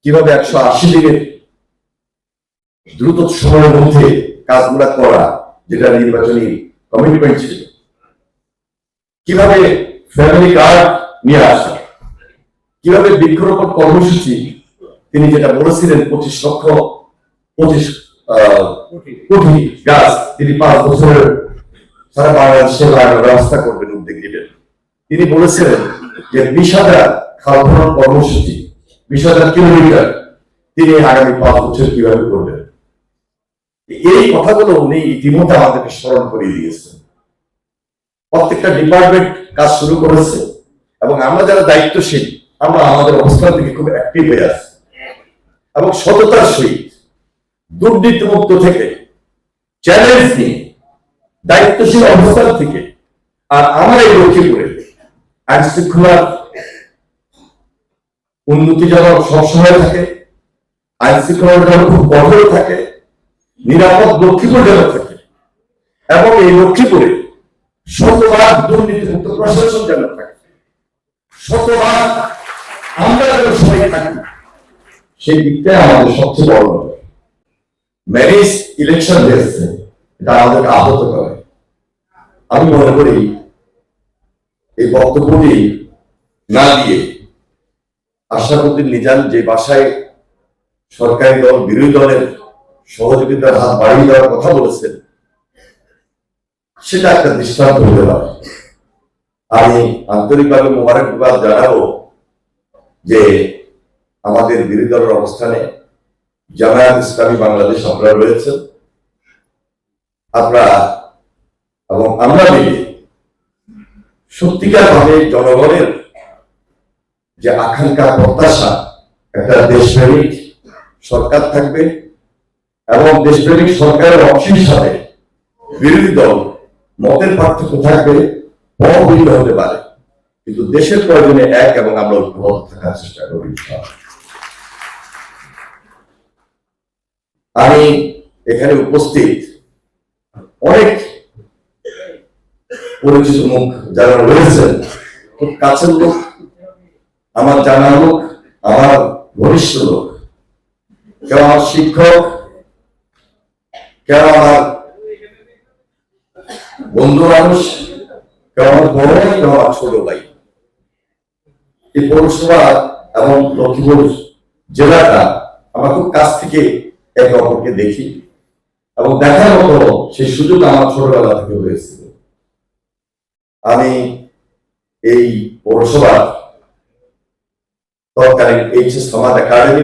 কিভাবে 180 দিনের দ্রুত সময়ের মধ্যে কাজগুলা করা, যেটা নির্বাচনী কমিটমেন্ট ছিল, কিভাবে ফ্যামিলি কার্ড নিয়ে আসা, কিভাবে বৃক্ষরোপণ কর্মসূচি তিনি যেটা বলেছিলেন 25 কোটি গাছ তিনি 5 বছরের সারা বাংলাদেশে লাগানোর ব্যবস্থা করবেন, উদ্যোগ নেবেন। তিনি বলেছিলেন যে 20,000 খাল খনন কর্মসূচি, 20,000 কিলোমিটার তিনি আগামী 5 বছর কিভাবে করবেন। এই কথাগুলো উনি ইতিমধ্যে আমাদেরকে স্মরণ করিয়ে দিয়েছেন। প্রত্যেকটা ডিপার্টমেন্ট কাজ শুরু করেছে এবং আমরা যারা দায়িত্বশীল আমরা আমাদের অবস্থান থেকে খুব অ্যাক্টিভ হয়ে আছি এবং সততার সহিত দুর্নীতিমুক্ত থেকে চ্যালেঞ্জ নিয়ে দায়িত্বশীল অবস্থান থেকে, আর আমরা এই লক্ষ্মীপুরে আইন শৃঙ্খলার উন্নতি যেন সবসময় থাকে, আইন শৃঙ্খলা যেন খুব কঠোর থাকে, নিরাপদ লক্ষ্মীপুর যেন থাকে এবং এই লক্ষ্মীপুরে শতভাগ দুর্নীতিমুক্ত প্রশাসন যেন থাকে, শতভাগ আমরা যেন সবাই থাকি, সেই দিকটাই আমাদের সবচেয়ে বড়। ম্যারেজ ইলেকশন হয়েছে, এটা আমাদেরকে আহত করে। আমি মনে করি এই বক্তব্যটি না দিয়ে আশরাফুদ্দিন নিজাম যে বাসায় সরকারি দল বিরোধী দলের সহযোগিতার হাত বাড়িয়ে দেওয়ার কথা বলেছেন, সেটা একটা দৃষ্টান্ত হতে পারে। আমি আন্তরিকভাবে মোবারকবাদ জানাবো যে আমাদের বিরোধী দলের অবস্থানে জামায়াত ইসলামী বাংলাদেশ আপনারা রয়েছেন, আপনারা এবং আমরা মিলে সত্যিকার ভাবে জনগণের যে আকাঙ্ক্ষা প্রত্যাশা, একটা দেশপ্রেমিক সরকার থাকবে এবং দেশপ্রেমিক সরকারের অংশ হিসাবে বিরোধী দল মতের পার্থক্য থাকবে, অভিন্ন হতে পারে, কিন্তু দেশের প্রয়োজনে এক এবং আমরা ঐক্যবদ্ধ থাকার চেষ্টা করি। আমি এখানে উপস্থিত অনেক পরিচিত মুখ যারা রয়েছেন, খুব কাছের লোক, আমার জানা লোক, আমার ঘনিষ্ঠ লোক, কেউ আমার শিক্ষক, কেউ আমার বন্ধু মানুষ, কেউ আমার বড় ভাই, কেউ আমার ছোট ভাই। এই পৌরসভা এবং লক্ষ্মীপুর জেলাটা আমার খুব কাছ থেকে একে অপরকে দেখি এবং দেখার মতো সেই সুযোগ আমার ছোটবেলা থেকে হয়েছিল। আমি এই পৌরসভার তৎকালীন এইচএস সমাজ একাডেমি